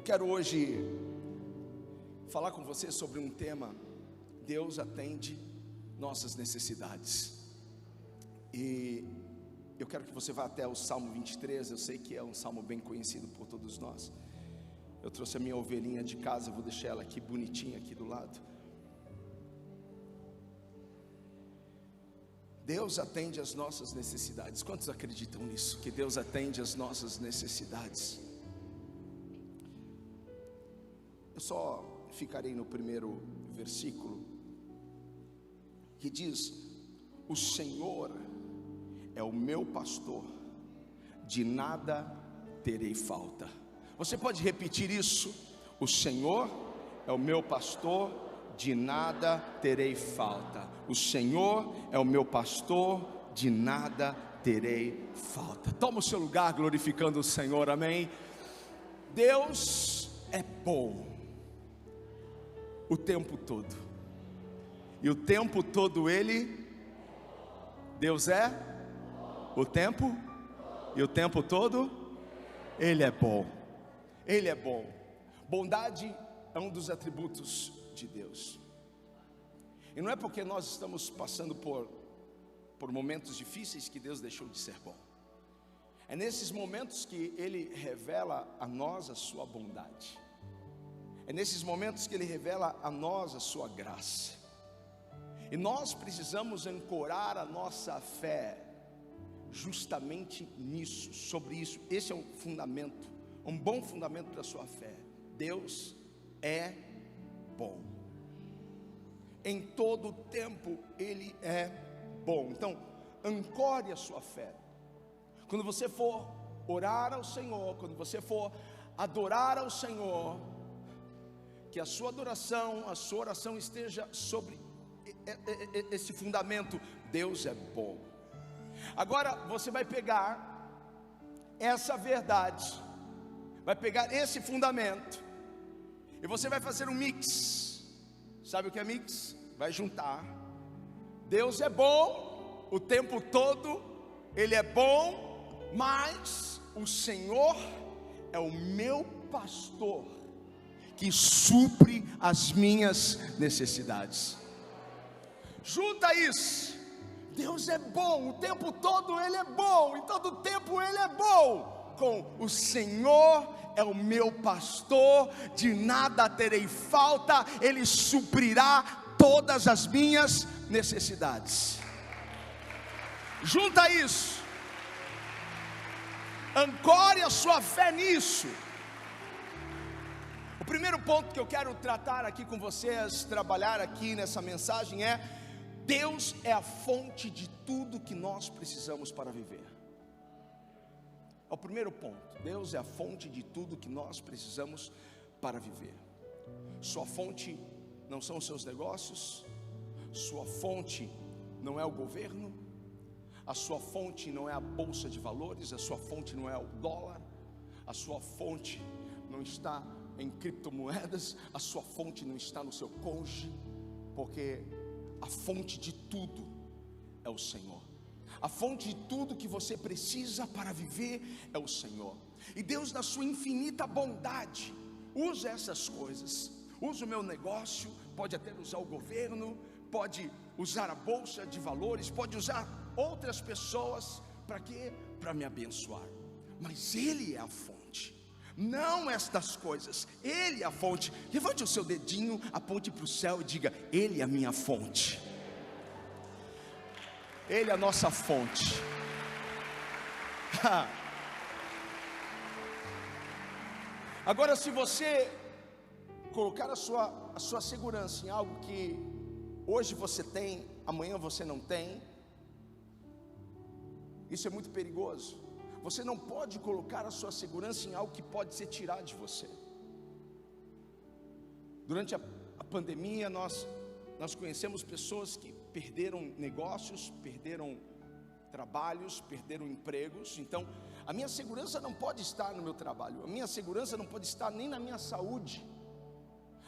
quero hoje falar com você sobre um tema: Deus atende nossas necessidades. E eu quero que você vá até o Salmo 23, eu sei que é um salmo bem conhecido por todos nós. Eu trouxe a minha ovelhinha de casa, eu vou deixar ela aqui bonitinha aqui do lado. Deus atende as nossas necessidades. Quantos acreditam nisso? Que Deus atende as nossas necessidades? Eu só ficarei no primeiro versículo, que diz: o Senhor é o meu pastor, de nada terei falta. Você pode repetir isso? O Senhor é o meu pastor, de nada terei falta. O Senhor é o meu pastor, de nada terei falta. Toma o seu lugar glorificando o Senhor, amém? Deus é bom o tempo todo, e o tempo todo Deus é o tempo, e o tempo todo Ele é bom. Ele é bom. Bondade é um dos atributos de Deus. E não é porque nós estamos passando por momentos difíceis que Deus deixou de ser bom. É nesses momentos que Ele revela a nós a sua bondade. É nesses momentos que Ele revela a nós a sua graça. E nós precisamos ancorar a nossa fé justamente nisso, sobre isso. Esse é um fundamento, um bom fundamento para a sua fé. Deus é bom. Em todo tempo Ele é bom. Então, ancore a sua fé. Quando você for orar ao Senhor, quando você for adorar ao Senhor, que a sua adoração, a sua oração esteja sobre esse fundamento: Deus é bom. Agora você vai pegar essa verdade, vai pegar esse fundamento, e você vai fazer um mix. Sabe o que é mix? Vai juntar. Deus é bom o tempo todo, Ele é bom, mas o Senhor é o meu pastor, que supre as minhas necessidades. Junta isso. Deus é bom o tempo todo, Ele é bom, em todo tempo Ele é bom. Com o Senhor é o meu pastor, de nada terei falta, Ele suprirá todas as minhas necessidades. Junta isso, ancore a sua fé nisso. O primeiro ponto que eu quero tratar aqui com vocês, trabalhar aqui nessa mensagem é: Deus é a fonte de tudo que nós precisamos para viver. É o primeiro ponto. Deus é a fonte de tudo que nós precisamos para viver. Sua fonte não são os seus negócios, sua fonte não é o governo, a sua fonte não é a bolsa de valores, a sua fonte não é o dólar, a sua fonte não está em criptomoedas, a sua fonte não está no seu cônjuge, porque a fonte de tudo é o Senhor. A fonte de tudo que você precisa para viver é o Senhor. E Deus, na sua infinita bondade, usa essas coisas. Usa o meu negócio, pode até usar o governo, pode usar a bolsa de valores, pode usar outras pessoas. Para quê? Para me abençoar. Mas Ele é a fonte, não estas coisas. Ele é a fonte. Levante o seu dedinho, aponte para o céu e diga: Ele é a minha fonte. Ele é a nossa fonte. Agora, se você colocar a sua segurança em algo que hoje você tem, amanhã você não tem, isso é muito perigoso. Você não pode colocar a sua segurança em algo que pode ser tirado de você. Durante a pandemia nós conhecemos pessoas que perderam negócios, perderam trabalhos, perderam empregos. Então a minha segurança não pode estar no meu trabalho, a minha segurança não pode estar nem na minha saúde,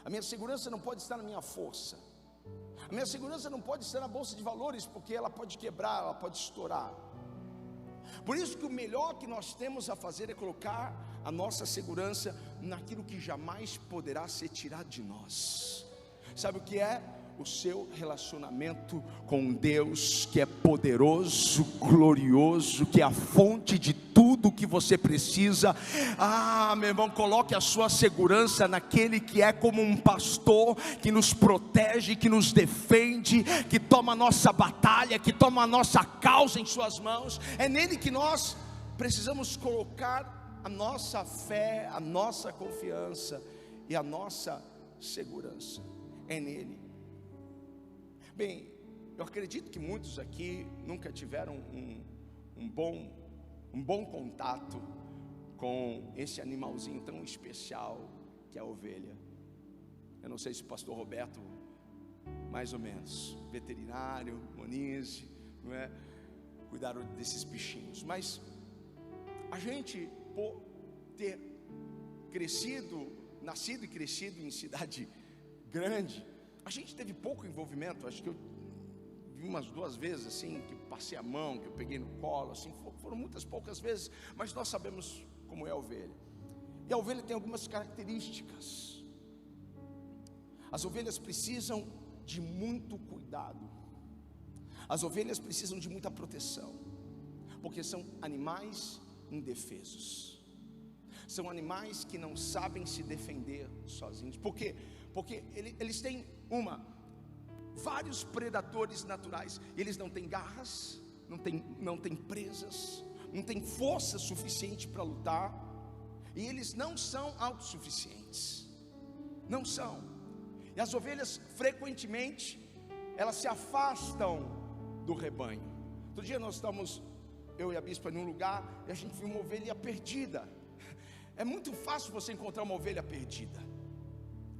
a minha segurança não pode estar na minha força, a minha segurança não pode estar na bolsa de valores, porque ela pode quebrar, ela pode estourar. Por isso que o melhor que nós temos a fazer é colocar a nossa segurança naquilo que jamais poderá ser tirado de nós. Sabe o que é? O seu relacionamento com Deus, que é poderoso, glorioso, que é a fonte de tudo que você precisa. Meu irmão, coloque a sua segurança naquele que é como um pastor, que nos protege, que nos defende, que toma a nossa batalha, que toma a nossa causa em suas mãos. É nele que nós precisamos colocar a nossa fé, a nossa confiança e a nossa segurança. É nele. Bem, eu acredito que muitos aqui nunca tiveram um bom contato com esse animalzinho tão especial que é a ovelha. Eu não sei se o pastor Roberto, mais ou menos, veterinário, Monize, não é? Cuidaram desses bichinhos. Mas a gente, por ter nascido e crescido em cidade grande, a gente teve pouco envolvimento. Acho que eu vi umas 2 vezes assim, que passei a mão, que eu peguei no colo, assim, foram muitas poucas vezes, mas nós sabemos como é a ovelha. E a ovelha tem algumas características. As ovelhas precisam de muito cuidado. As ovelhas precisam de muita proteção, porque são animais indefesos. São animais que não sabem se defender sozinhos. Por quê? Porque eles têm vários predadores naturais. Eles não têm garras, não têm presas, não têm força suficiente para lutar, e eles não são autossuficientes. Não são. E as ovelhas frequentemente elas se afastam do rebanho. Outro dia nós estamos, eu e a bispa, em um lugar, e a gente viu uma ovelha perdida. É muito fácil você encontrar uma ovelha perdida.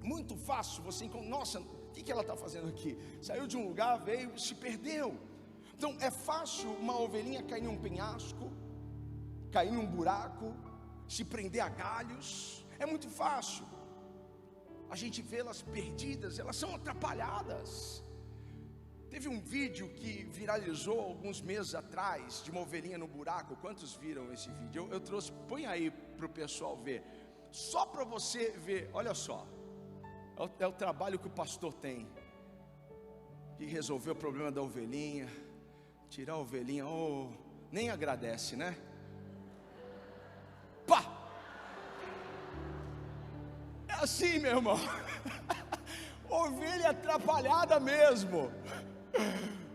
Muito fácil você encontrar. Nossa, o que ela está fazendo aqui? Saiu de um lugar, veio, se perdeu. Então é fácil uma ovelhinha cair em um penhasco, cair em um buraco, se prender a galhos. É muito fácil. A gente vê elas perdidas, elas são atrapalhadas. Teve um vídeo que viralizou alguns meses atrás, de uma ovelhinha no buraco. Quantos viram esse vídeo? Eu trouxe, põe aí para o pessoal ver, só para você ver. Olha só, é o trabalho que o pastor tem, de resolver o problema da ovelhinha, tirar a ovelhinha, nem agradece, né? Pá! É assim, meu irmão. Ovelha atrapalhada mesmo.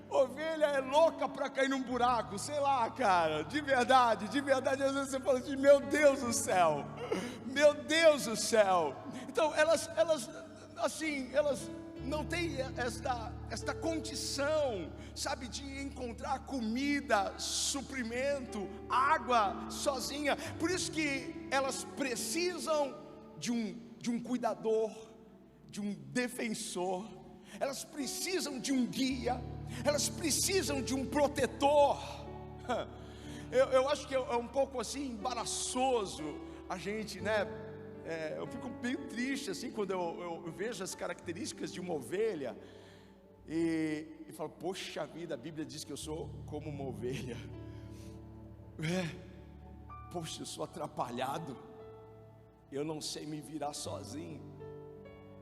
Ovelha é louca para cair num buraco, sei lá, cara, de verdade, às vezes você fala assim, meu Deus do céu, então elas não têm esta condição, sabe, de encontrar comida, suprimento, água sozinha. Por isso que elas precisam de um cuidador, de um defensor. Elas precisam de um guia, elas precisam de um protetor. Eu acho que é um pouco assim embaraçoso a gente, né? Eu fico bem triste assim quando eu vejo as características de uma ovelha e falo, poxa vida, a Bíblia diz que eu sou como uma ovelha. Poxa, eu sou atrapalhado, eu não sei me virar sozinho,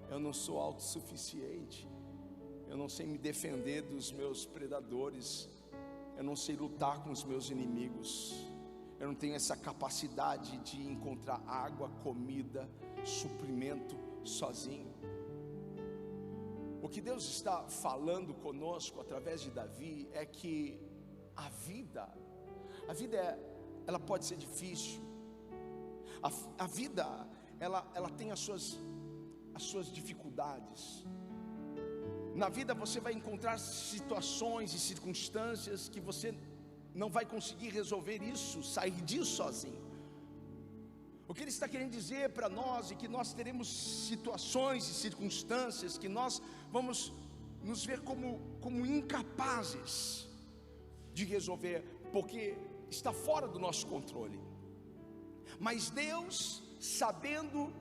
eu não sou autossuficiente, eu não sei me defender dos meus predadores, eu não sei lutar com os meus inimigos, eu não tenho essa capacidade de encontrar água, comida, suprimento sozinho. O que Deus está falando conosco através de Davi é que a vida ela pode ser difícil. A vida ela tem as suas dificuldades. Na vida você vai encontrar situações e circunstâncias que você não vai conseguir resolver isso, sair disso sozinho. O que Ele está querendo dizer para nós é que nós teremos situações e circunstâncias que nós vamos nos ver como incapazes de resolver, porque está fora do nosso controle. Mas Deus, sabendo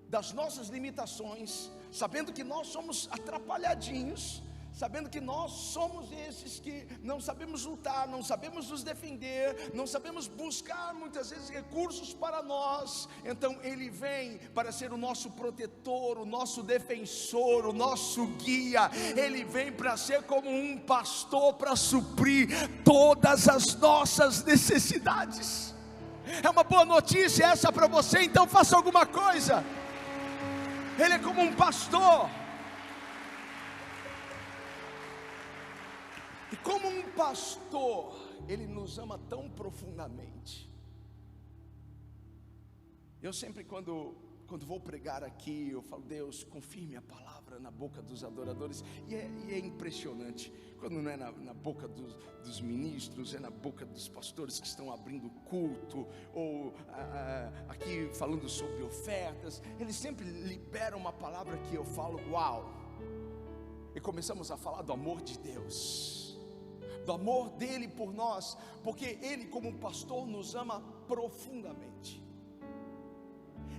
das nossas limitações, sabendo que nós somos atrapalhadinhos, sabendo que nós somos esses que não sabemos lutar, não sabemos nos defender, não sabemos buscar muitas vezes recursos para nós. Então Ele vem para ser o nosso protetor, o nosso defensor, o nosso guia. Ele vem para ser como um pastor para suprir todas as nossas necessidades. É uma boa notícia essa para você, então faça alguma coisa. Ele é como um pastor. E como um pastor, Ele nos ama tão profundamente. Eu sempre quando vou pregar aqui, eu falo: Deus, confirme a palavra na boca dos adoradores. E é impressionante, quando não é na boca dos ministros, é na boca dos pastores que estão abrindo culto, ou aqui falando sobre ofertas. Eles sempre liberam uma palavra que eu falo: uau! E começamos a falar do amor de Deus, do amor dele por nós, porque Ele, como um pastor, nos ama profundamente.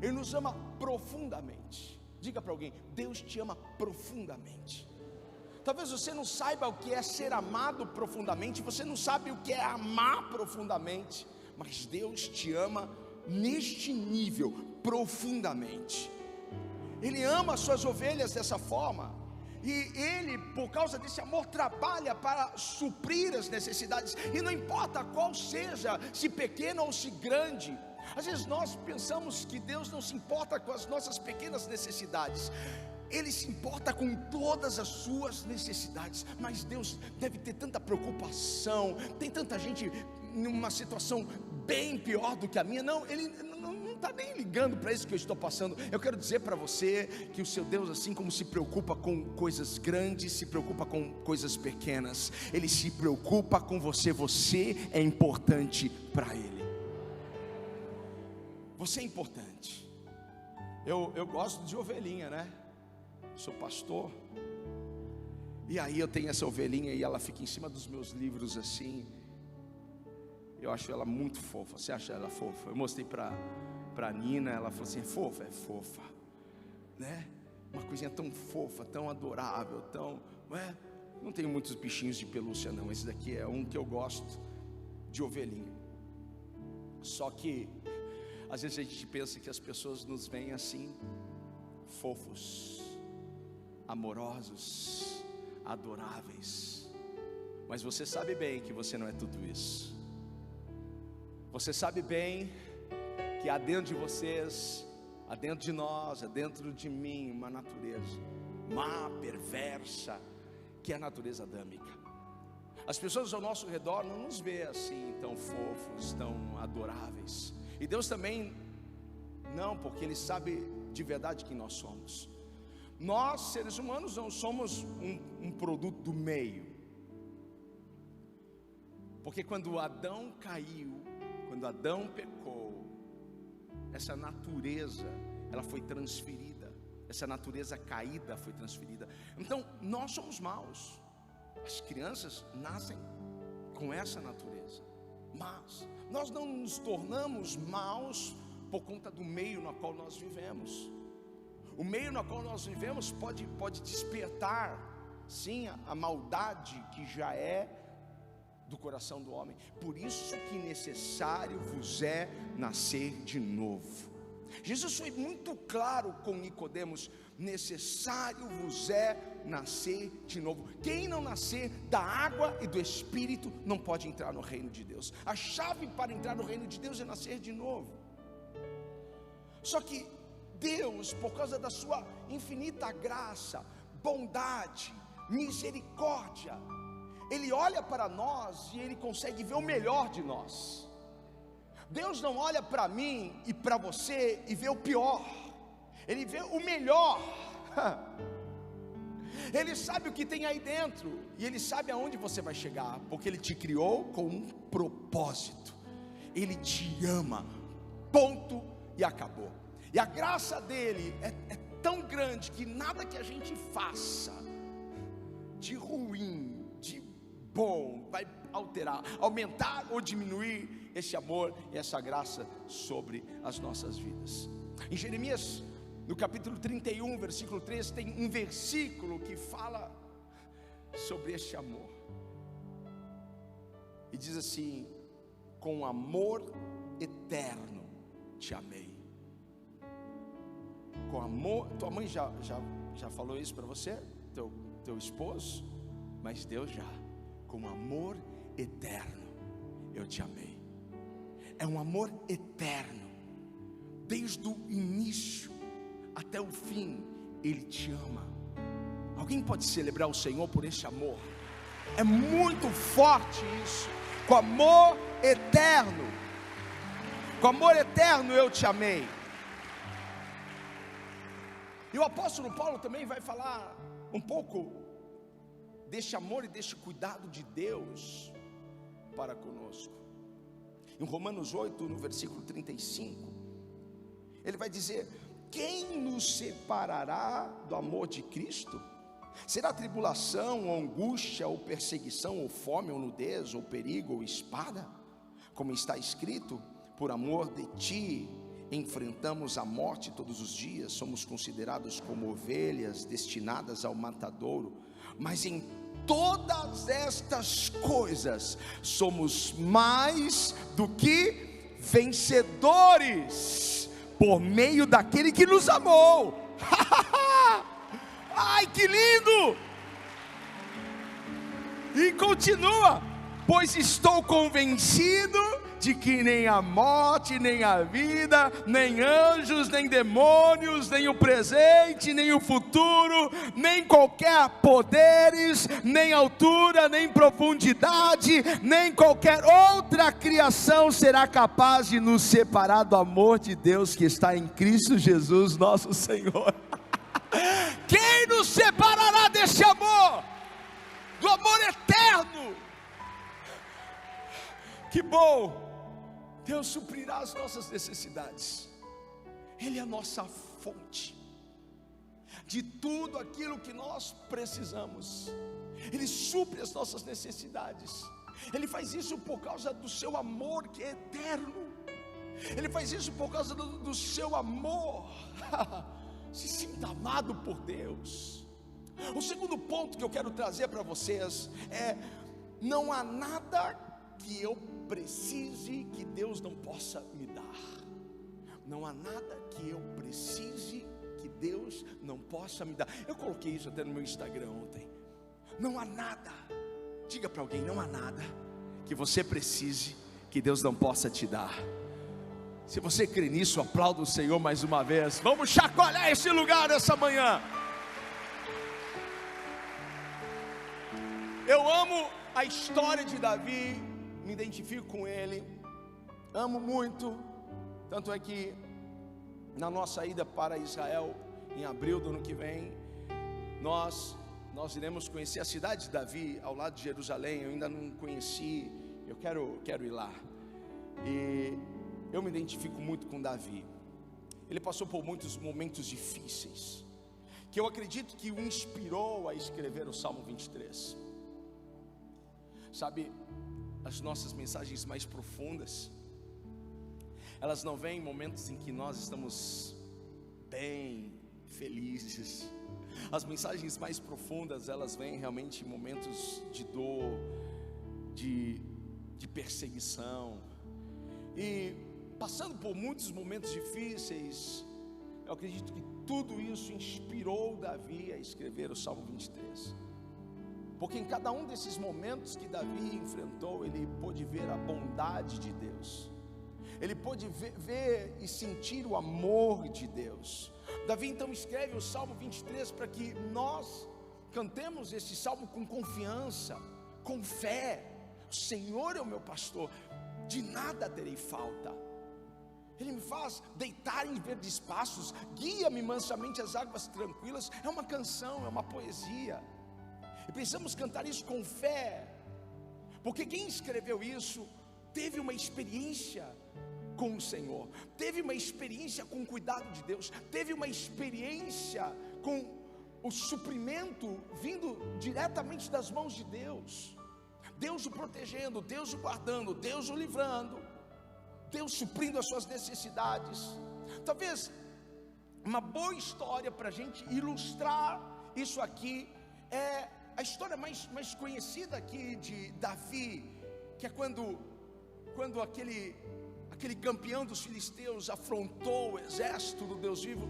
Ele nos ama profundamente. Diga para alguém: Deus te ama profundamente. Talvez você não saiba o que é ser amado profundamente, você não sabe o que é amar profundamente, mas Deus te ama neste nível, profundamente. Ele ama as suas ovelhas dessa forma, e Ele, por causa desse amor, trabalha para suprir as necessidades, e não importa qual seja, se pequena ou se grande. Às vezes nós pensamos que Deus não se importa com as nossas pequenas necessidades. Ele se importa com todas as suas necessidades. Mas Deus deve ter tanta preocupação, tem tanta gente numa situação bem pior do que a minha. Não, Ele não está nem ligando para isso que eu estou passando. Eu quero dizer para você que o seu Deus, assim como se preocupa com coisas grandes, se preocupa com coisas pequenas. Ele se preocupa com você. Você é importante para Ele. Você é importante. Eu gosto de ovelhinha, né? Sou pastor. E aí eu tenho essa ovelhinha e ela fica em cima dos meus livros assim. Eu acho ela muito fofa. Você acha ela fofa? Eu mostrei para Nina, ela falou assim: é fofa, né? Uma coisinha tão fofa, tão adorável, tão, não tenho muitos bichinhos de pelúcia não. Esse daqui é um que eu gosto, de ovelhinha. Só que às vezes a gente pensa que as pessoas nos veem assim, fofos, amorosos, adoráveis. Mas você sabe bem que você não é tudo isso. Você sabe bem que há dentro de vocês, há dentro de nós, há dentro de mim, uma natureza má, perversa, que é a natureza adâmica. As pessoas ao nosso redor não nos veem assim, tão fofos, tão adoráveis. E Deus também não, porque Ele sabe de verdade quem nós somos. Nós, seres humanos, não somos um produto do meio. Porque quando Adão caiu, quando Adão pecou, essa natureza, ela foi transferida. Essa natureza caída foi transferida. Então, nós somos maus. As crianças nascem com essa natureza. Mas nós não nos tornamos maus por conta do meio no qual nós vivemos. O meio no qual nós vivemos pode despertar, sim, a maldade que já é do coração do homem. Por isso que necessário vos é nascer de novo. Jesus foi muito claro com Nicodemos: necessário vos é nascer de novo. Quem não nascer da água e do Espírito não pode entrar no reino de Deus. A chave para entrar no reino de Deus é nascer de novo. Só que Deus, por causa da sua infinita graça, bondade, misericórdia, Ele olha para nós e Ele consegue ver o melhor de nós. Deus não olha para mim e para você e vê o pior. Ele vê o melhor. Ele sabe o que tem aí dentro, e Ele sabe aonde você vai chegar, porque Ele te criou com um propósito. Ele te ama, ponto, e acabou. E a graça dele é tão grande que nada que a gente faça de ruim, de bom, vai alterar, aumentar ou diminuir esse amor e essa graça sobre as nossas vidas. Em Jeremias, no capítulo 31, versículo 3, tem um versículo que fala sobre este amor. E diz assim: com amor eterno te amei. Com amor, tua mãe já falou isso para você, teu esposo, mas Deus já, com amor eterno eu te amei. É um amor eterno, desde o início até o fim, Ele te ama. Alguém pode celebrar o Senhor por esse amor? É muito forte isso. Com amor eterno, com amor eterno eu te amei. E o apóstolo Paulo também vai falar um pouco deste amor e deste cuidado de Deus para conosco. Em Romanos 8, no versículo 35, ele vai dizer: quem nos separará do amor de Cristo? Será tribulação, ou angústia, ou perseguição, ou fome, ou nudez, ou perigo, ou espada? Como está escrito: por amor de ti enfrentamos a morte todos os dias, somos considerados como ovelhas destinadas ao matadouro, mas em todas estas coisas somos mais do que vencedores, por meio daquele que nos amou. Ai, que lindo! E continua: pois estou convencido de que nem a morte, nem a vida, nem anjos, nem demônios, nem o presente, nem o futuro, nem qualquer poderes, nem altura, nem profundidade, nem qualquer outra criação será capaz de nos separar do amor de Deus que está em Cristo Jesus nosso Senhor. Quem nos separará desse amor? Do amor eterno. Que bom! Deus suprirá as nossas necessidades. Ele é a nossa fonte de tudo aquilo que nós precisamos. Ele supre as nossas necessidades. Ele faz isso por causa do seu amor que é eterno. Ele faz isso por causa do seu amor. Se sinta amado por Deus. O segundo ponto que eu quero trazer para vocês é: não há nada que eu precise que Deus não possa me dar. Não há nada que eu precise que Deus não possa me dar. Eu coloquei isso até no meu Instagram ontem. Não há nada, diga para alguém: não há nada que você precise que Deus não possa te dar. Se você crê nisso, aplauda o Senhor mais uma vez. Vamos chacoalhar esse lugar essa manhã. Eu amo a história de Davi, me identifico com ele, amo muito. Tanto é que na nossa ida para Israel, em abril do ano que vem, nós iremos conhecer a cidade de Davi, ao lado de Jerusalém. Eu ainda não conheci, eu quero ir lá. E eu me identifico muito com Davi. Ele passou por muitos momentos difíceis, que eu acredito que o inspirou a escrever o Salmo 23. Sabe, as nossas mensagens mais profundas, elas não vêm em momentos em que nós estamos bem, felizes. As mensagens mais profundas, elas vêm realmente em momentos de dor, de perseguição. E passando por muitos momentos difíceis, eu acredito que tudo isso inspirou Davi a escrever o Salmo 23. Porque em cada um desses momentos que Davi enfrentou, ele pôde ver a bondade de Deus. Ele pôde ver e sentir o amor de Deus. Davi então escreve o Salmo 23 para que nós cantemos esse salmo com confiança, com fé. O Senhor é o meu pastor, de nada terei falta. Ele me faz deitar em verdes pastos, guia-me mansamente às águas tranquilas. É uma canção, é uma poesia. E precisamos cantar isso com fé, porque quem escreveu isso teve uma experiência com o Senhor, teve uma experiência com o cuidado de Deus, teve uma experiência com o suprimento vindo diretamente das mãos de Deus. Deus o protegendo, Deus o guardando, Deus o livrando, Deus suprindo as suas necessidades. Talvez uma boa história para a gente ilustrar isso aqui é a história mais conhecida aqui de Davi, que é quando aquele campeão dos filisteus afrontou o exército do Deus vivo,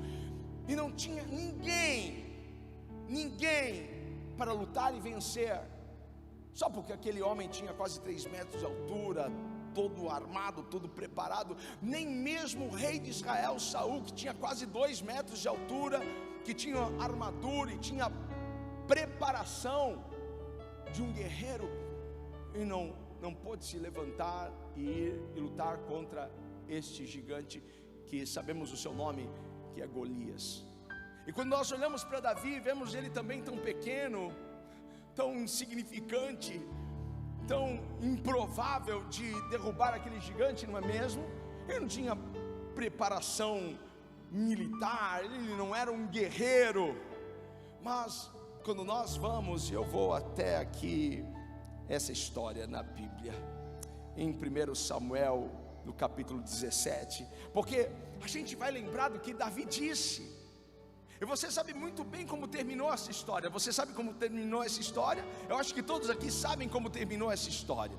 e não tinha ninguém para lutar e vencer, só porque aquele homem tinha quase 3 metros de altura, todo armado, todo preparado. Nem mesmo o rei de Israel, Saul, que tinha quase 2 metros de altura, que tinha armadura e tinha preparação de um guerreiro, e não pôde se levantar e ir e lutar contra este gigante, que sabemos o seu nome, que é Golias. E quando nós olhamos para Davi, vemos ele também tão pequeno, tão insignificante, tão improvável de derrubar aquele gigante, não é mesmo? Ele não tinha preparação militar, ele não era um guerreiro. Mas quando nós vamos, eu vou até aqui, essa história na Bíblia, em 1 Samuel, no capítulo 17, porque a gente vai lembrar do que Davi disse. E você sabe muito bem como terminou essa história. Você sabe como terminou essa história? Eu acho que todos aqui sabem como terminou essa história.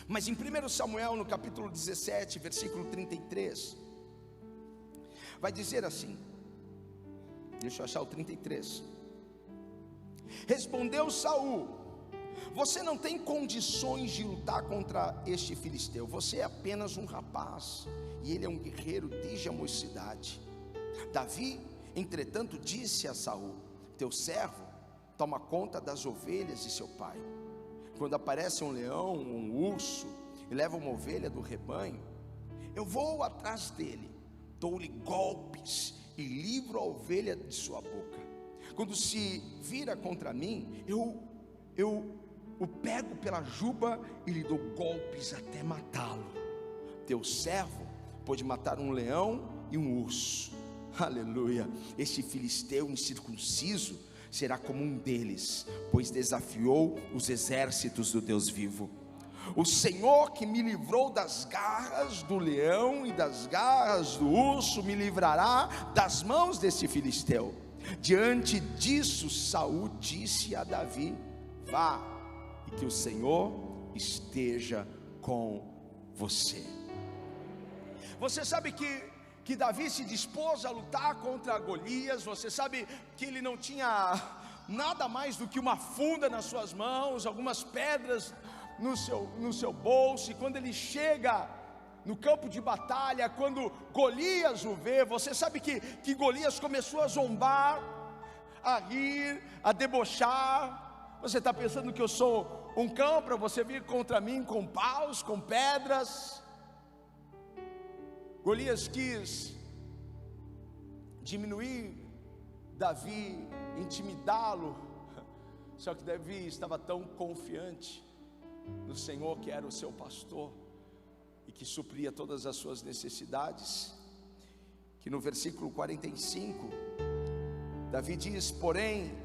Mas em 1 Samuel, no capítulo 17, versículo 33, vai dizer assim, deixa eu achar o 33. Respondeu Saul: você não tem condições de lutar contra este filisteu. Você é apenas um rapaz, e ele é um guerreiro desde a mocidade. Davi, entretanto, disse a Saul: teu servo toma conta das ovelhas de seu pai. Quando aparece um leão, um urso, e leva uma ovelha do rebanho, eu vou atrás dele, dou-lhe golpes e livro a ovelha de sua boca. Quando se vira contra mim, eu o pego pela juba e lhe dou golpes até matá-lo. Teu servo pode matar um leão e um urso. Aleluia. Este filisteu incircunciso será como um deles, pois desafiou os exércitos do Deus vivo. O Senhor que me livrou das garras do leão e das garras do urso, me livrará das mãos desse filisteu. Diante disso, Saul disse a Davi: vá, e que o Senhor esteja com você. Você sabe que Davi se dispôs a lutar contra Golias. Você sabe que ele não tinha nada mais do que uma funda nas suas mãos, algumas pedras no seu bolso. E quando ele chega no campo de batalha, quando Golias o vê, você sabe que Golias começou a zombar, a rir, a debochar. Você está pensando que eu sou um cão para você vir contra mim com paus, com pedras? Golias quis diminuir Davi, intimidá-lo. Só que Davi estava tão confiante no Senhor, que era o seu pastor e que supria todas as suas necessidades, que no versículo 45 Davi diz: porém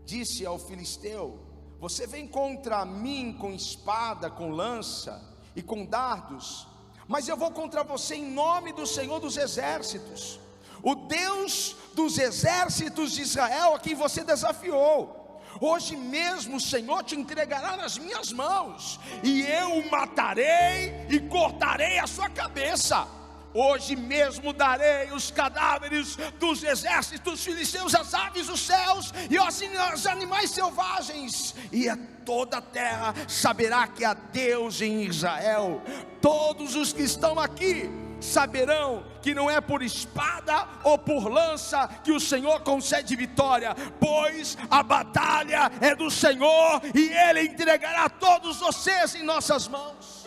disse ao filisteu: você vem contra mim com espada, com lança e com dardos, mas eu vou contra você em nome do Senhor dos exércitos, o Deus dos exércitos de Israel, a quem você desafiou. Hoje mesmo o Senhor te entregará nas minhas mãos, e eu o matarei e cortarei a sua cabeça. Hoje mesmo darei os cadáveres dos exércitos filisteus às aves dos céus e aos animais selvagens, e a toda a terra saberá que há Deus em Israel. Todos os que estão aqui saberão que não é por espada ou por lança que o Senhor concede vitória, pois a batalha é do Senhor e Ele entregará todos vocês em nossas mãos.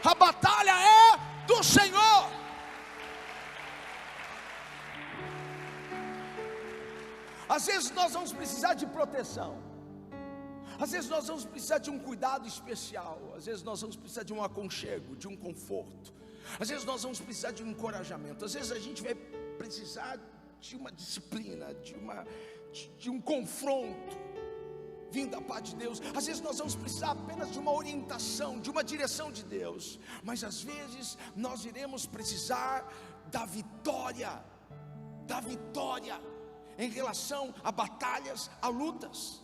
A batalha é do Senhor. Às vezes nós vamos precisar de proteção, às vezes nós vamos precisar de um cuidado especial, às vezes nós vamos precisar de um aconchego, de um conforto, às vezes nós vamos precisar de um encorajamento, às vezes a gente vai precisar de uma disciplina, de um confronto vindo da parte de Deus. Às vezes nós vamos precisar apenas de uma orientação, de uma direção de Deus, mas às vezes nós iremos precisar da vitória, em relação a batalhas, a lutas,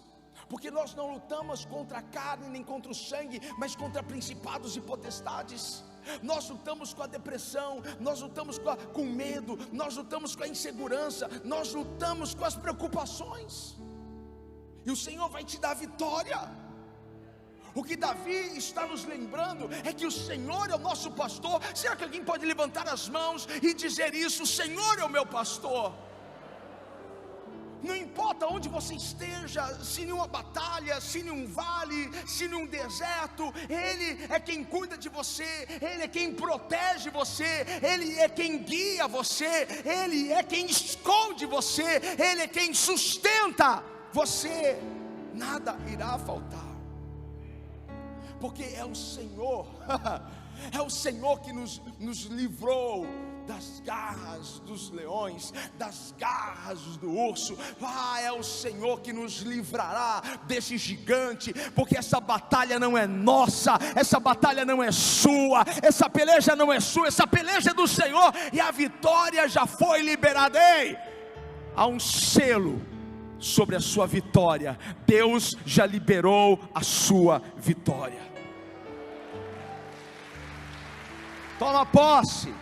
porque nós não lutamos contra a carne nem contra o sangue, mas contra principados e potestades. Nós lutamos com a depressão, nós lutamos com o medo, nós lutamos com a insegurança, nós lutamos com as preocupações, e o Senhor vai te dar vitória. O que Davi está nos lembrando é que o Senhor é o nosso pastor. Será que alguém pode levantar as mãos e dizer isso? O Senhor é o meu pastor. Não importa onde você esteja, se em uma batalha, se em um vale, se em um deserto, Ele é quem cuida de você, Ele é quem protege você, Ele é quem guia você, Ele é quem esconde você, Ele é quem sustenta você. Nada irá faltar, porque é o Senhor, é o Senhor que nos livrou das garras dos leões, das garras do urso. É o Senhor que nos livrará desse gigante, porque essa batalha não é nossa, essa batalha não é sua, essa peleja não é sua, essa peleja é do Senhor, e a vitória já foi liberada. Ei, há um selo sobre a sua vitória. Deus já liberou a sua vitória. Toma posse.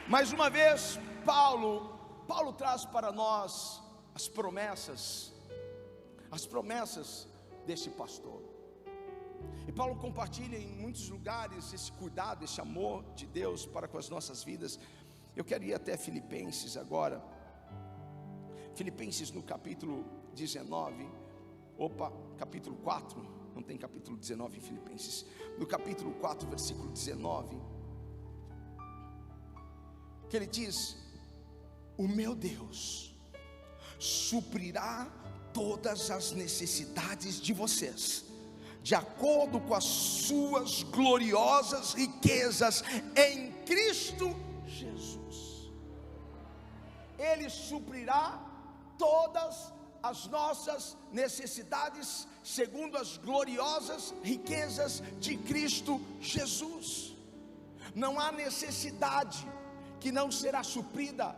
Mais uma vez, Paulo traz para nós as promessas desse pastor. E Paulo compartilha em muitos lugares esse cuidado, esse amor de Deus para com as nossas vidas. Eu quero ir até Filipenses agora. Filipenses no capítulo 19, capítulo 4, não tem capítulo 19 em Filipenses. No capítulo 4, versículo 19, que ele diz: o meu Deus suprirá todas as necessidades de vocês, de acordo com as suas gloriosas riquezas em Cristo Jesus. Ele suprirá todas as nossas necessidades segundo as gloriosas riquezas de Cristo Jesus. Não há necessidade que não será suprida,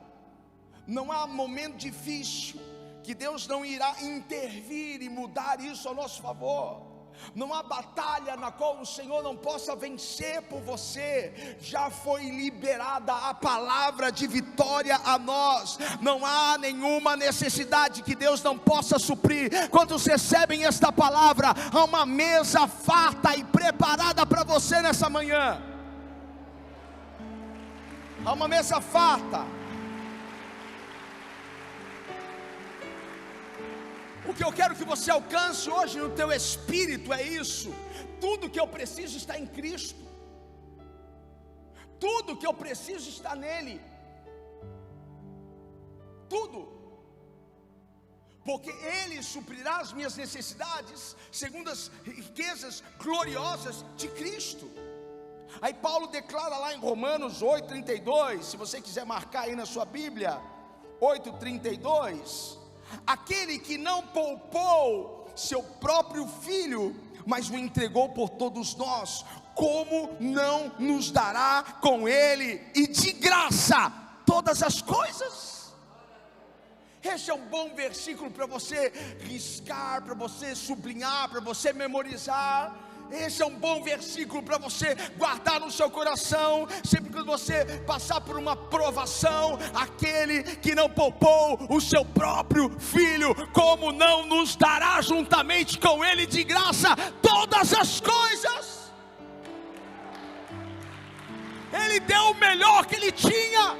não há momento difícil que Deus não irá intervir e mudar isso a nosso favor. Não há batalha na qual o Senhor não possa vencer por você. Já foi liberada a palavra de vitória a nós. Não há nenhuma necessidade que Deus não possa suprir. Quantos recebem esta palavra? Há uma mesa farta e preparada para você nessa manhã. Há uma mesa farta. O que eu quero que você alcance hoje no teu espírito é isso: tudo que eu preciso está em Cristo, tudo que eu preciso está nele, tudo, porque Ele suprirá as minhas necessidades segundo as riquezas gloriosas de Cristo. Aí Paulo declara lá em Romanos 8:32, se você quiser marcar aí na sua Bíblia, 8:32, aquele que não poupou seu próprio filho, mas o entregou por todos nós, como não nos dará com ele e de graça todas as coisas? Esse é um bom versículo para você riscar, para você sublinhar, para você memorizar. Esse é um bom versículo para você guardar no seu coração. Sempre que você passar por uma provação, aquele que não poupou o seu próprio filho, como não nos dará juntamente com ele de graça todas as coisas? Ele deu o melhor que ele tinha.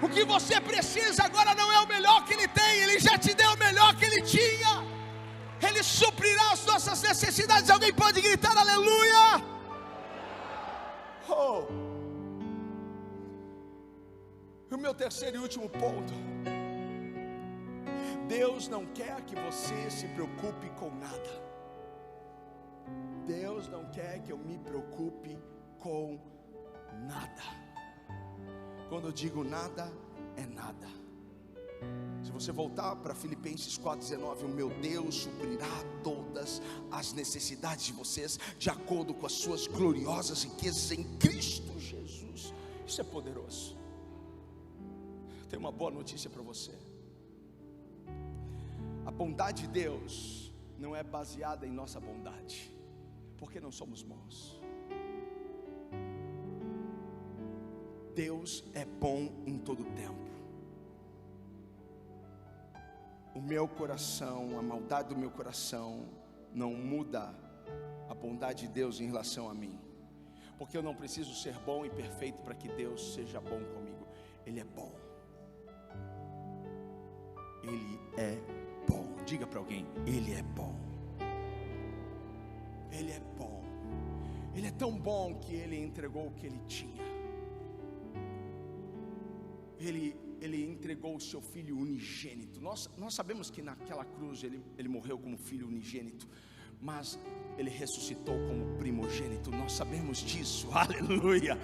O que você precisa agora não é o melhor que ele tem, ele já te deu o melhor que ele tinha. Ele suprirá as nossas necessidades. Alguém pode gritar aleluia? O meu terceiro e último ponto: Deus não quer que você se preocupe com nada. Deus não quer que eu me preocupe com nada. Quando eu digo nada, é nada. Se você voltar para Filipenses 4:19, o meu Deus suprirá todas as necessidades de vocês, de acordo com as suas gloriosas riquezas em Cristo Jesus. Isso é poderoso. Eu tenho uma boa notícia para você. A bondade de Deus não é baseada em nossa bondade, porque não somos bons. Deus é bom em todo tempo. O meu coração, a maldade do meu coração não muda a bondade de Deus em relação a mim, porque eu não preciso ser bom e perfeito para que Deus seja bom comigo. Ele é bom. Ele é bom. Diga para alguém: Ele é bom. Ele é bom. Ele é tão bom que Ele entregou o que Ele tinha. Ele entregou o seu Filho unigênito. Nós sabemos que naquela cruz ele morreu como Filho unigênito, mas Ele ressuscitou como primogênito. Nós sabemos disso, aleluia.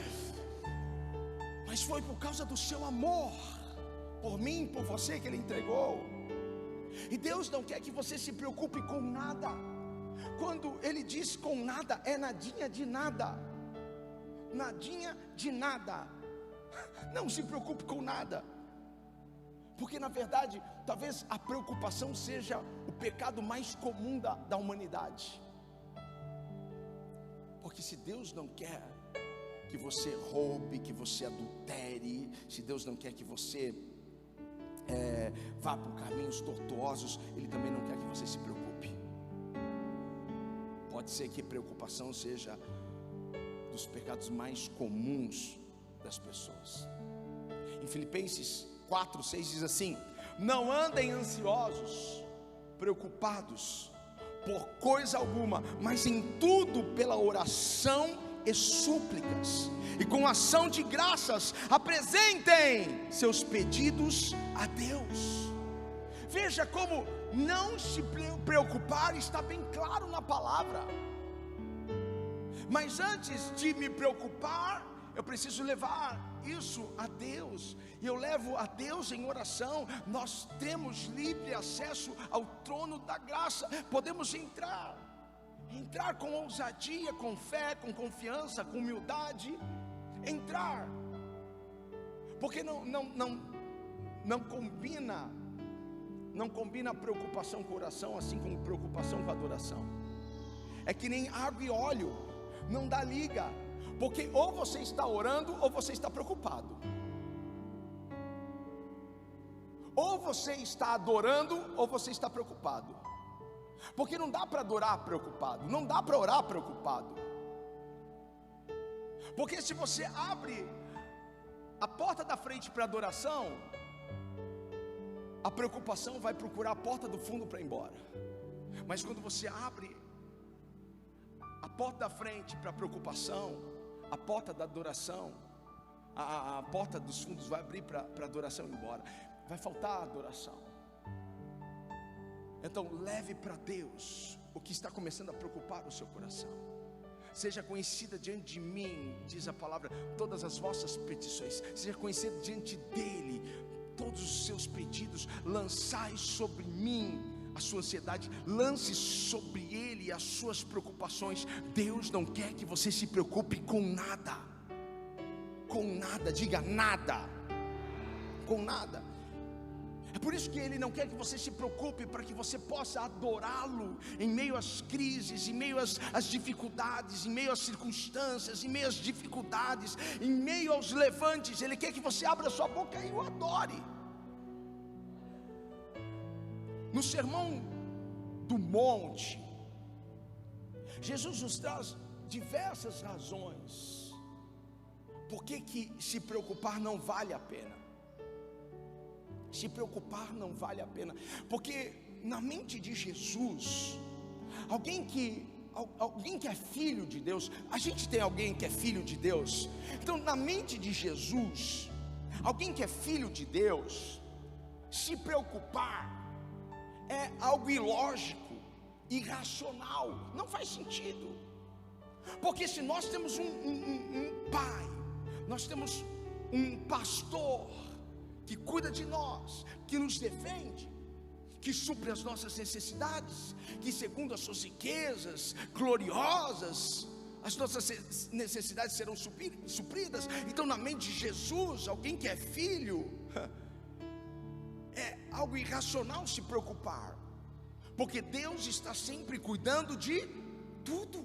Mas foi por causa do seu amor por mim, por você, que Ele entregou. E Deus não quer que você se preocupe com nada. Quando Ele diz com nada, é nadinha de nada. Nadinha de nada. Não se preocupe com nada, porque na verdade, talvez a preocupação seja o pecado mais comum da humanidade. Porque se Deus não quer que você roube, que você adultere, se Deus não quer que você vá por caminhos tortuosos, Ele também não quer que você se preocupe. Pode ser que preocupação seja dos pecados mais comuns das pessoas. Em Filipenses 4:6 diz assim: não andem ansiosos, preocupados por coisa alguma, mas em tudo pela oração e súplicas, e com ação de graças apresentem seus pedidos a Deus. Veja como não se preocupar está bem claro na palavra. Mas antes de me preocupar, eu preciso levar isso a Deus, e eu levo a Deus em oração. Nós temos livre acesso ao trono da graça, podemos entrar com ousadia, com fé, com confiança, com humildade, entrar, porque não combina a preocupação com oração, assim como preocupação com adoração. É que nem água e óleo, não dá liga. Porque ou você está orando ou você está preocupado. Ou você está adorando ou você está preocupado. Porque não dá para adorar preocupado, não dá para orar preocupado. Porque se você abre a porta da frente para adoração, a preocupação vai procurar a porta do fundo para ir embora. Mas quando você abre a porta da frente para a preocupação, a porta da adoração, a porta dos fundos vai abrir para a adoração ir embora. Vai faltar adoração. Então leve para Deus o que está começando a preocupar o seu coração. Seja conhecida diante de mim, diz a palavra, todas as vossas petições. Seja conhecida diante dEle todos os seus pedidos. Lançai sobre mim a sua ansiedade, lance sobre Ele as suas preocupações. Deus não quer que você se preocupe com nada. Com nada, diga nada. Com nada. É por isso que Ele não quer que você se preocupe, para que você possa adorá-lo em meio às crises, em meio às dificuldades, em meio às circunstâncias, em meio às dificuldades, em meio aos levantes. Ele quer que você abra sua boca e o adore. No Sermão do Monte, Jesus nos traz diversas razões por que se preocupar não vale a pena. Se preocupar não vale a pena, porque na mente de Jesus, alguém que é filho de Deus, a gente tem alguém que é filho de Deus. Então na mente de Jesus, alguém que é filho de Deus, se preocupar é algo ilógico, irracional, não faz sentido. Porque se nós temos um pai, nós temos um pastor que cuida de nós, que nos defende, que supre as nossas necessidades, que segundo as suas riquezas gloriosas as nossas necessidades serão supridas. Então, na mente de Jesus, alguém que é filho, é algo irracional se preocupar, porque Deus está sempre cuidando de tudo,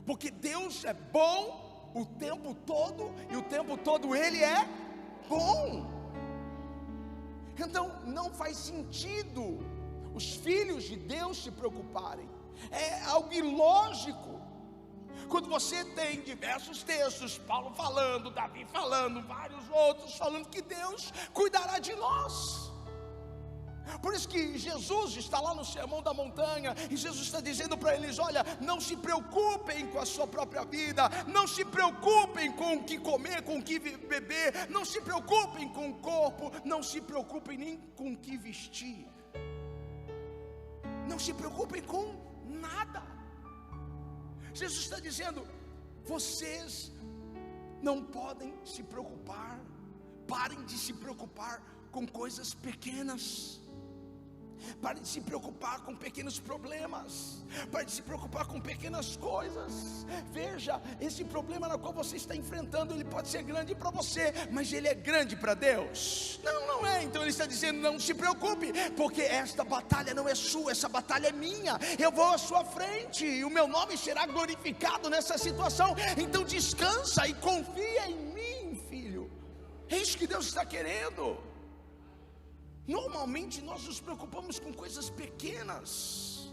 porque Deus é bom o tempo todo, e o tempo todo Ele é bom. Então não faz sentido os filhos de Deus se preocuparem, é algo ilógico. Quando você tem diversos textos, Paulo falando, Davi falando, vários outros falando que Deus cuidará de nós. Por isso que Jesus está lá no Sermão da Montanha, e Jesus está dizendo para eles: olha, não se preocupem com a sua própria vida, não se preocupem com o que comer, com o que beber, não se preocupem com o corpo, não se preocupem nem com o que vestir, não se preocupem com nada. Jesus está dizendo: vocês não podem se preocupar, parem de se preocupar com coisas pequenas, parem de se preocupar com pequenos problemas, parem de se preocupar com pequenas coisas. Veja, esse problema no qual você está enfrentando, ele pode ser grande para você, mas ele é grande para Deus? Não é. Então ele está dizendo: não se preocupe, porque esta batalha não é sua, essa batalha é minha. Eu vou à sua frente, e o meu nome será glorificado nessa situação. Então descansa e confia em mim, filho. É isso que Deus está querendo. Normalmente nós nos preocupamos com coisas pequenas,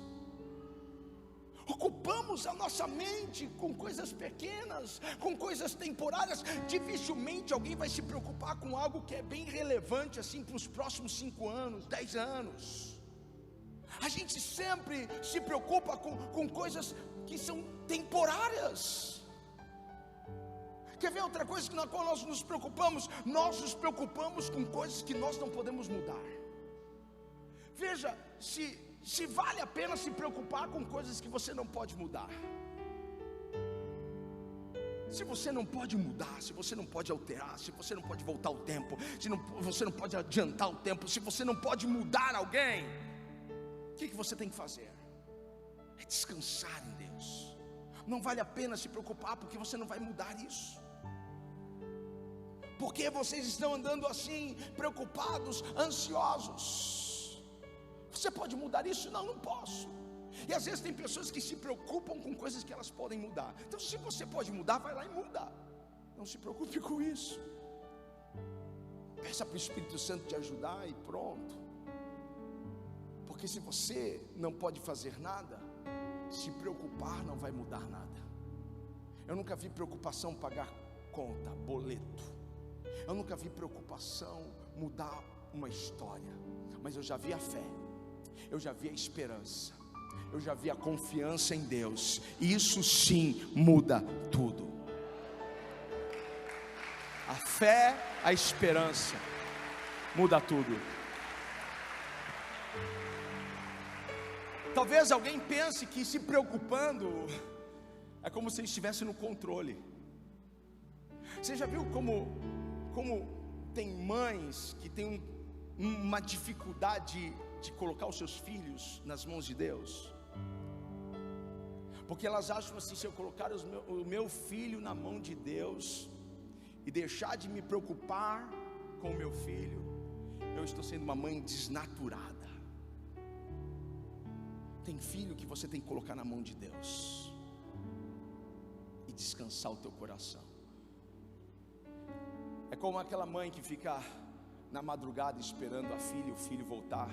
ocupamos a nossa mente com coisas pequenas, com coisas temporárias. Dificilmente alguém vai se preocupar com algo que é bem relevante assim para os próximos 5 anos, 10 anos. A gente sempre se preocupa com coisas que são temporárias. Quer ver outra coisa que na qual nós nos preocupamos? Nós nos preocupamos com coisas que nós não podemos mudar. Veja, se vale a pena se preocupar com coisas que você não pode mudar. Se você não pode mudar, se você não pode alterar, se você não pode voltar o tempo, se você não pode adiantar o tempo, se você não pode mudar alguém, o que você tem que fazer? É descansar em Deus. Não vale a pena se preocupar, porque você não vai mudar isso. Por que vocês estão andando assim, preocupados, ansiosos? Você pode mudar isso? Não posso. E às vezes tem pessoas que se preocupam com coisas que elas podem mudar. Então, se você pode mudar, vai lá e muda. Não se preocupe com isso. Peça para o Espírito Santo te ajudar e pronto. Porque se você não pode fazer nada, se preocupar não vai mudar nada. Eu nunca vi preocupação pagar conta, boleto. Eu nunca vi preocupação mudar uma história. Mas eu já vi a fé, eu já vi a esperança, eu já vi a confiança em Deus. Isso sim muda tudo. A fé, a esperança muda tudo. Talvez alguém pense que se preocupando é como se estivesse no controle. Você já viu como tem mães que têm uma dificuldade de colocar os seus filhos nas mãos de Deus? Porque elas acham assim: se eu colocar o meu filho na mão de Deus e deixar de me preocupar com o meu filho, eu estou sendo uma mãe desnaturada. Tem filho que você tem que colocar na mão de Deus e descansar o teu coração. É como aquela mãe que fica na madrugada esperando a filha e o filho voltar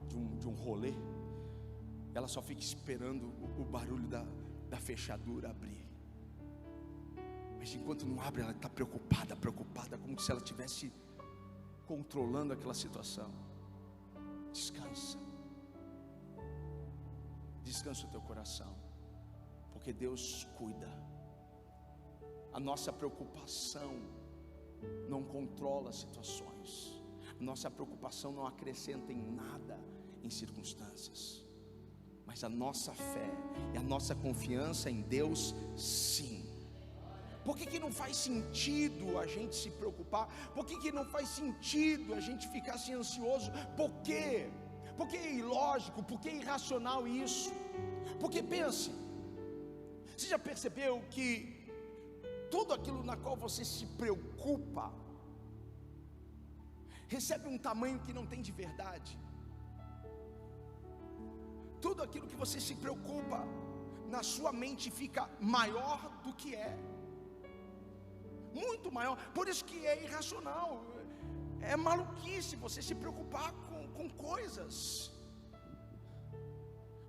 de um rolê. Ela só fica esperando o barulho da fechadura abrir. Mas enquanto não abre, ela está preocupada, como se ela estivesse controlando aquela situação. Descansa. Descansa o teu coração, porque Deus cuida. A nossa preocupação não controla situações. Nossa preocupação não acrescenta em nada em circunstâncias. Mas a nossa fé e a nossa confiança em Deus, sim. Por que não faz sentido a gente se preocupar? Por que não faz sentido a gente ficar assim ansioso? Por quê? Porque é ilógico, porque é irracional isso. Porque pense, Você já percebeu que tudo aquilo na qual você se preocupa recebe um tamanho que não tem de verdade? Tudo aquilo que você se preocupa na sua mente fica maior do que é, muito maior. Por isso que é irracional, é maluquice você se preocupar com coisas.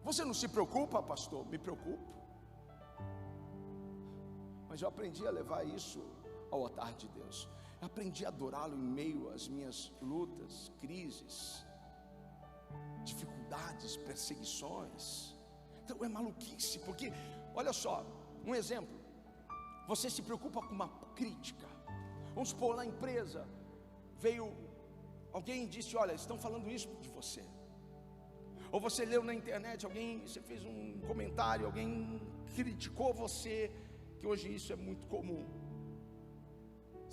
Você não se preocupa, pastor? Me preocupo, mas eu aprendi a levar isso ao altar de Deus. Eu aprendi a adorá-lo em meio às minhas lutas, crises, dificuldades, perseguições. Então é maluquice, porque, olha só, um exemplo: você se preocupa com uma crítica. Vamos supor, na empresa veio alguém e disse: olha, estão falando isso de você. Ou você leu na internet, você fez um comentário, alguém criticou você, que hoje isso é muito comum.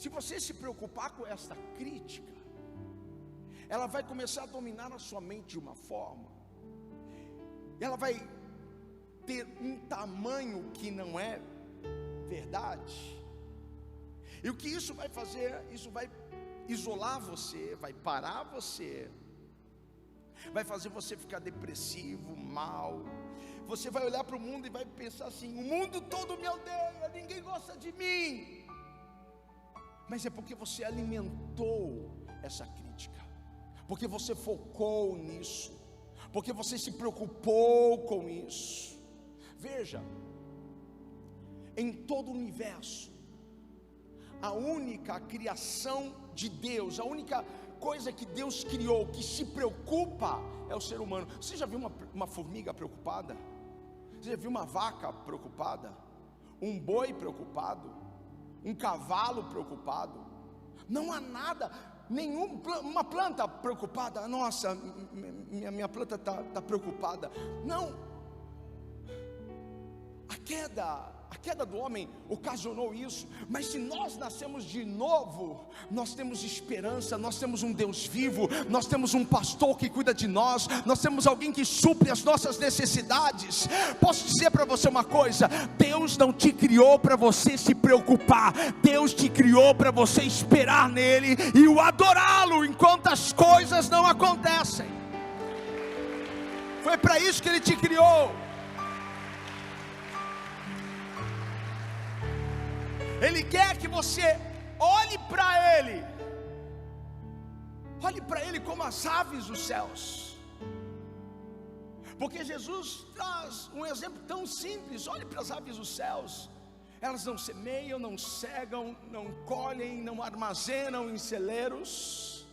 Se você se preocupar com esta crítica, ela vai começar a dominar a sua mente de uma forma, ela vai ter um tamanho que não é verdade. E o que isso vai fazer? Isso vai isolar você, vai parar você, vai fazer você ficar depressivo, mal. Você vai olhar para o mundo e vai pensar assim: o mundo todo me odeia, ninguém gosta de mim. Mas é porque você alimentou essa crítica, porque você focou nisso, porque você se preocupou com isso. Veja, em todo o universo, a única criação de Deus, a única coisa que Deus criou que se preocupa é o ser humano. Você já viu uma formiga preocupada? Você já viu uma vaca preocupada? Um boi preocupado? Um cavalo preocupado? Não há nada, uma planta preocupada. Nossa, minha planta está preocupada. Não. A queda do homem ocasionou isso, mas se nós nascemos de novo, nós temos esperança, nós temos um Deus vivo, nós temos um pastor que cuida de nós temos alguém que supre as nossas necessidades. Posso dizer para você uma coisa: Deus não te criou para você se preocupar, Deus te criou para você esperar nele e o adorá-lo enquanto as coisas não acontecem. Foi para isso que ele te criou. Ele quer que você olhe para Ele, olhe para Ele como as aves dos céus, porque Jesus traz um exemplo tão simples. Olhe para as aves dos céus, elas não semeiam, não cegam, não colhem, não armazenam em celeiros,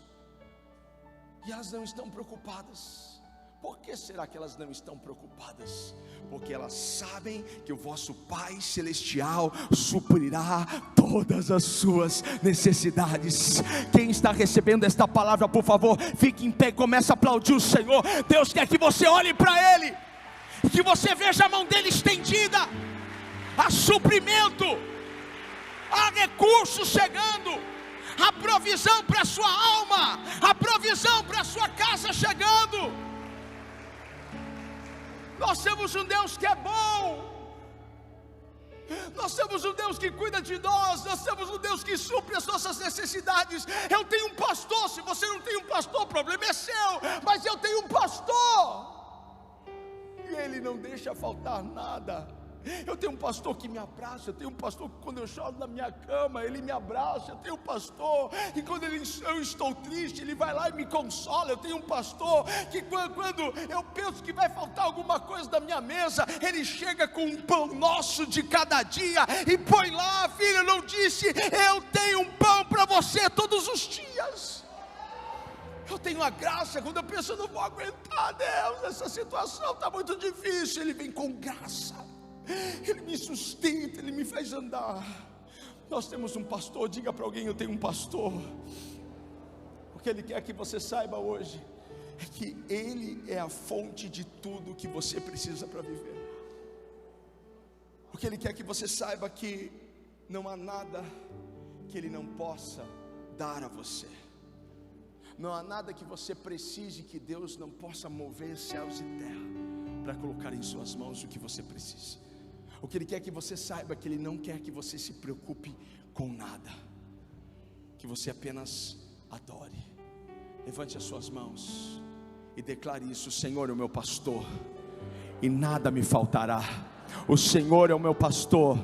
e elas não estão preocupadas. Por que será que elas não estão preocupadas? Porque elas sabem que o vosso Pai Celestial suprirá todas as suas necessidades. Quem está recebendo esta palavra, por favor, fique em pé e comece a aplaudir o Senhor. Deus quer que você olhe para Ele, que você veja a mão dEle estendida. Há suprimento, há recursos chegando, há provisão para a sua alma, há provisão para a sua casa chegando. Nós temos um Deus que é bom, nós temos um Deus que cuida de nós temos um Deus que supre as nossas necessidades. Eu tenho um pastor. Se você não tem um pastor, o problema é seu, mas eu tenho um pastor, e ele não deixa faltar nada. Eu tenho um pastor que me abraça, eu tenho um pastor que quando eu choro na minha cama, ele me abraça. Eu tenho um pastor e quando eu estou triste, ele vai lá e me consola. Eu tenho um pastor que quando eu penso que vai faltar alguma coisa da minha mesa, ele chega com um pão nosso de cada dia e põe lá. Filho, eu não disse, eu tenho um pão para você todos os dias. Eu tenho a graça. Quando eu penso, eu não vou aguentar, Deus, essa situação está muito difícil, ele vem com graça, ele me sustenta, ele me faz andar. Nós temos um pastor. Diga para alguém: eu tenho um pastor. O que ele quer que você saiba hoje é que ele é a fonte de tudo que você precisa para viver. O que ele quer que você saiba é que não há nada que ele não possa dar a você. Não há nada que você precise que Deus não possa mover céus e terra para colocar em suas mãos o que você precisa. O que Ele quer que você saiba é que Ele não quer que você se preocupe com nada, que você apenas adore. Levante as suas mãos e declare isso: o Senhor é o meu pastor e nada me faltará. O Senhor é o meu pastor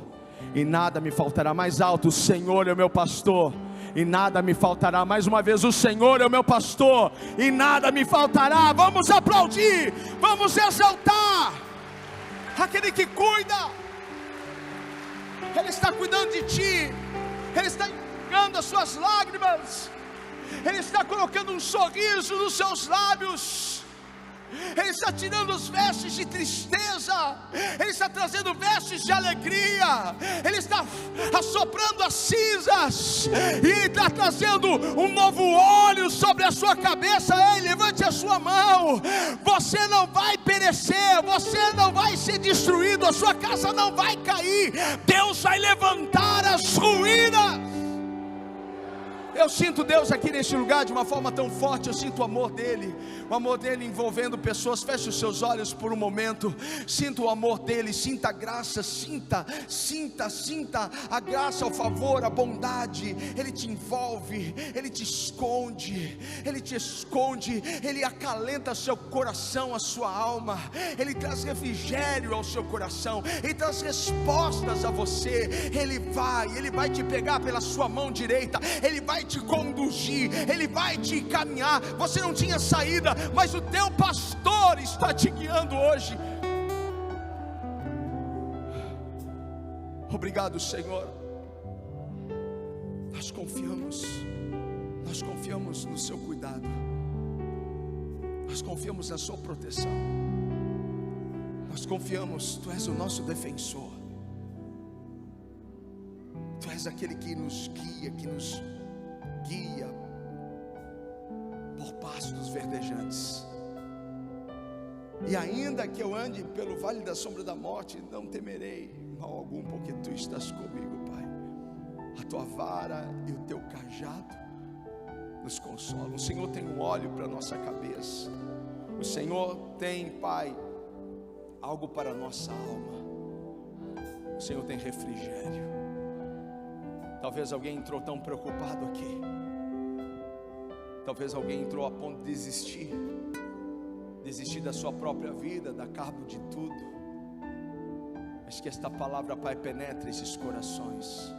e nada me faltará. Mais alto: o Senhor é o meu pastor e nada me faltará. Mais uma vez: o Senhor é o meu pastor e nada me faltará. Vamos aplaudir, vamos exaltar aquele que cuida. Ele está cuidando de ti, Ele está enxugando as suas lágrimas, Ele está colocando um sorriso nos seus lábios, Ele está tirando os vestes de tristeza, Ele está trazendo vestes de alegria, Ele está assoprando as cinzas, e Ele está trazendo um novo óleo sobre a sua cabeça. Ei, levante a sua mão. Você não vai perecer, você não vai ser destruído, a sua casa não vai cair. Deus vai levantar as ruínas. Eu sinto Deus aqui neste lugar de uma forma tão forte. Eu sinto o amor dEle envolvendo pessoas. Feche os seus olhos por um momento. Sinta o amor dEle, sinta a graça, sinta a graça, o favor, a bondade. Ele te envolve, Ele te esconde, Ele acalenta seu coração, a sua alma. Ele traz refrigério ao seu coração, Ele traz respostas a você. Ele vai te pegar pela sua mão direita, Ele vai te conduzir, Ele vai te encaminhar. Você não tinha saída, mas o teu pastor está te guiando hoje. Obrigado, Senhor. Nós confiamos no seu cuidado, nós confiamos na sua proteção, nós confiamos. Tu és o nosso defensor, Tu és aquele que nos guia, por pastos verdejantes. E ainda que eu ande pelo vale da sombra da morte, não temerei mal algum, porque Tu estás comigo, Pai. A Tua vara e o Teu cajado nos consolam. O Senhor tem um óleo para a nossa cabeça. O Senhor tem, Pai, algo para a nossa alma. O Senhor tem refrigério. Talvez alguém entrou tão preocupado aqui, talvez alguém entrou a ponto de desistir da sua própria vida, dar cabo de tudo. Mas que esta palavra, Pai, penetre esses corações,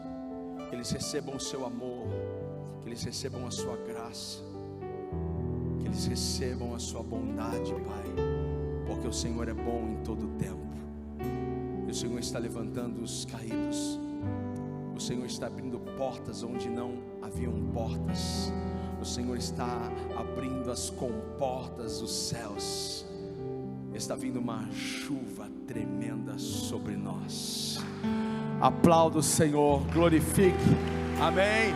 que eles recebam o seu amor, que eles recebam a sua graça, que eles recebam a sua bondade, Pai, porque o Senhor é bom em todo o tempo, e o Senhor está levantando os caídos, o Senhor está abrindo portas onde não haviam portas, o Senhor está abrindo as comportas dos céus, está vindo uma chuva tremenda sobre nós. Aplauda o Senhor, glorifique, amém.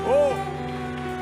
Oh!